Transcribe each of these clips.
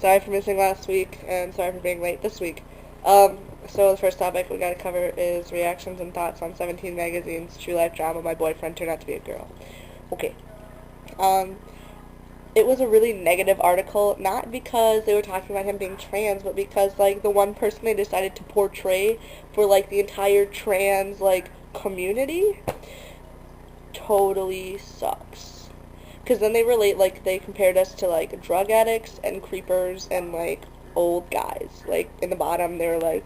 sorry for missing last week, and sorry for being late this week. So the first topic we gotta cover is reactions and thoughts on 17 Magazine's True Life Drama, My Boyfriend Turned Out to Be a Girl. Okay. Um, it was a really negative article, not because they were talking about him being trans, but because, like, the one person they decided to portray for, like, the entire trans, like, community totally sucks. Because then they relate, like, they compared us to, like, drug addicts and creepers and, like, old guys. Like, in the bottom, they were like,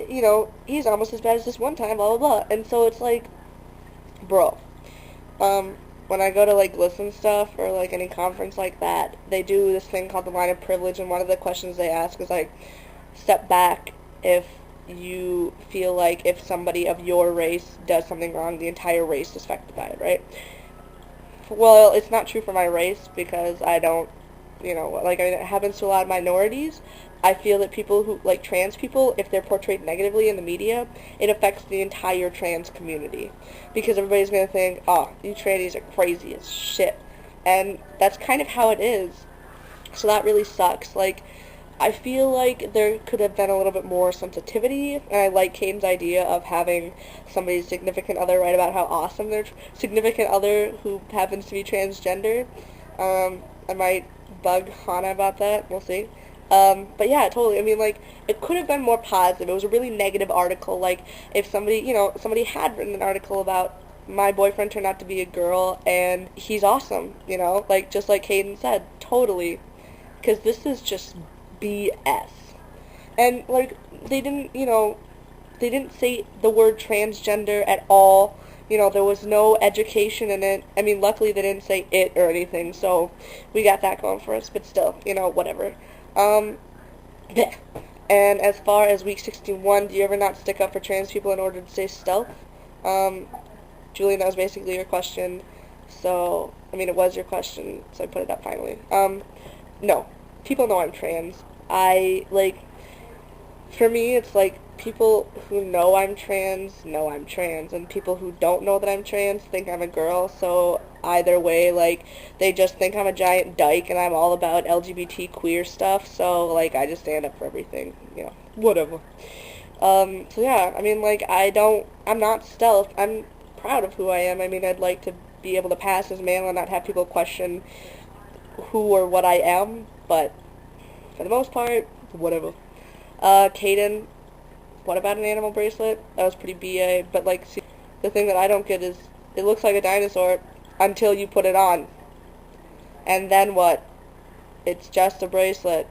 you know, he's almost as bad as this one time, blah, blah, blah. And so it's like, bro, when I go to, like, listen stuff or, like, any conference like that, they do this thing called the line of privilege, and one of the questions they ask is, like, step back if you feel like if somebody of your race does something wrong, the entire race is affected by it, right? Well, it's not true for my race because I don't, you know, like, I mean, it happens to a lot of minorities. I feel that people who, like, trans people, if they're portrayed negatively in the media, it affects the entire trans community. Because everybody's going to think, oh, you trannies are crazy as shit. And that's kind of how it is. So that really sucks. Like, I feel like there could have been a little bit more sensitivity, and I like Caden's idea of having somebody's significant other write about how awesome their significant other who happens to be transgender. I might bug Hannah about that. We'll see. But yeah, totally. I mean, like, it could have been more positive. It was a really negative article. Like, if somebody, you know, somebody had written an article about my boyfriend turned out to be a girl, and he's awesome, you know? Like, just like Caden said, totally. Because this is just BS. And, like, they didn't, you know, they didn't say the word transgender at all. You know, there was no education in it. I mean, luckily they didn't say it or anything, so we got that going for us, but still, you know, whatever. Yeah. And as far as week 61, do you ever not stick up for trans people in order to stay stealth? Julian, that was basically your question. So, I mean, it was your question, so I put it up finally. No. People know I'm trans. For me, it's like, people who know I'm trans, and people who don't know that I'm trans think I'm a girl, so either way, like, they just think I'm a giant dyke, and I'm all about LGBT queer stuff, so, like, I just stand up for everything, you know, whatever. So yeah, I mean, like, I'm not stealth, I'm proud of who I am. I mean, I'd like to be able to pass as male and not have people question who or what I am, but for the most part, whatever. Caden, what about an animal bracelet? That was pretty BA, but, like, see, the thing that I don't get is, it looks like a dinosaur until you put it on. And then what? It's just a bracelet.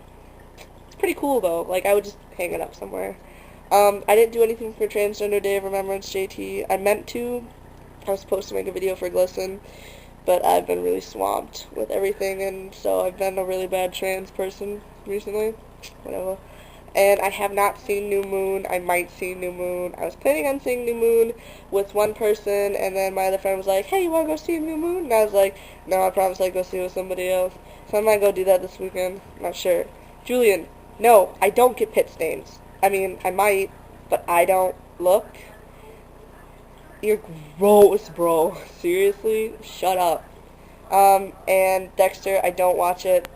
It's pretty cool, though. Like, I would just hang it up somewhere. I didn't do anything for Transgender Day of Remembrance, JT. I meant to. I was supposed to make a video for Glisten, but I've been really swamped with everything, and so I've been a really bad trans person recently. Whatever. And I have not seen New Moon. I might see New Moon. I was planning on seeing New Moon with one person, and then my other friend was like, hey, you want to go see New Moon? And I was like, no, I promise I'd go see it with somebody else. So I might go do that this weekend. Not sure. Julian, no, I don't get pit stains. I mean, I might, but I don't. Look. You're gross, bro. Seriously? Shut up. And Dexter, I don't watch it.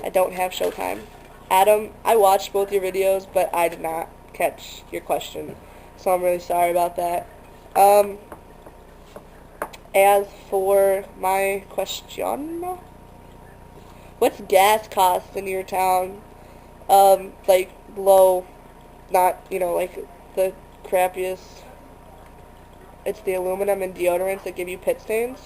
I don't have Showtime. Adam, I watched both your videos, but I did not catch your question, so I'm really sorry about that. As for my question, what's gas cost in your town? Like, low, not, you know, like, the crappiest. It's the aluminum and deodorants that give you pit stains.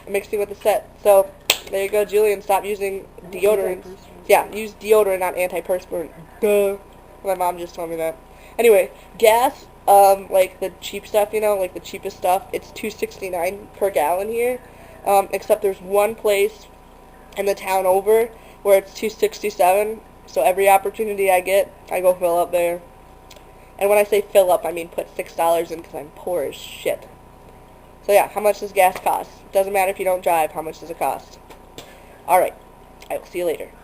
Mixing with the set. So, there you go, Julian. Stop using deodorant. Yeah, use deodorant, not antiperspirant. Duh. My mom just told me that. Anyway, gas, like the cheap stuff, you know, like the cheapest stuff, it's $2.69 per gallon here. Except there's one place in the town over where it's $2.67. So every opportunity I get, I go fill up there. And when I say fill up, I mean put $6 in because I'm poor as shit. So yeah, how much does gas cost? Doesn't matter if you don't drive, how much does it cost? Alright, I will see you later.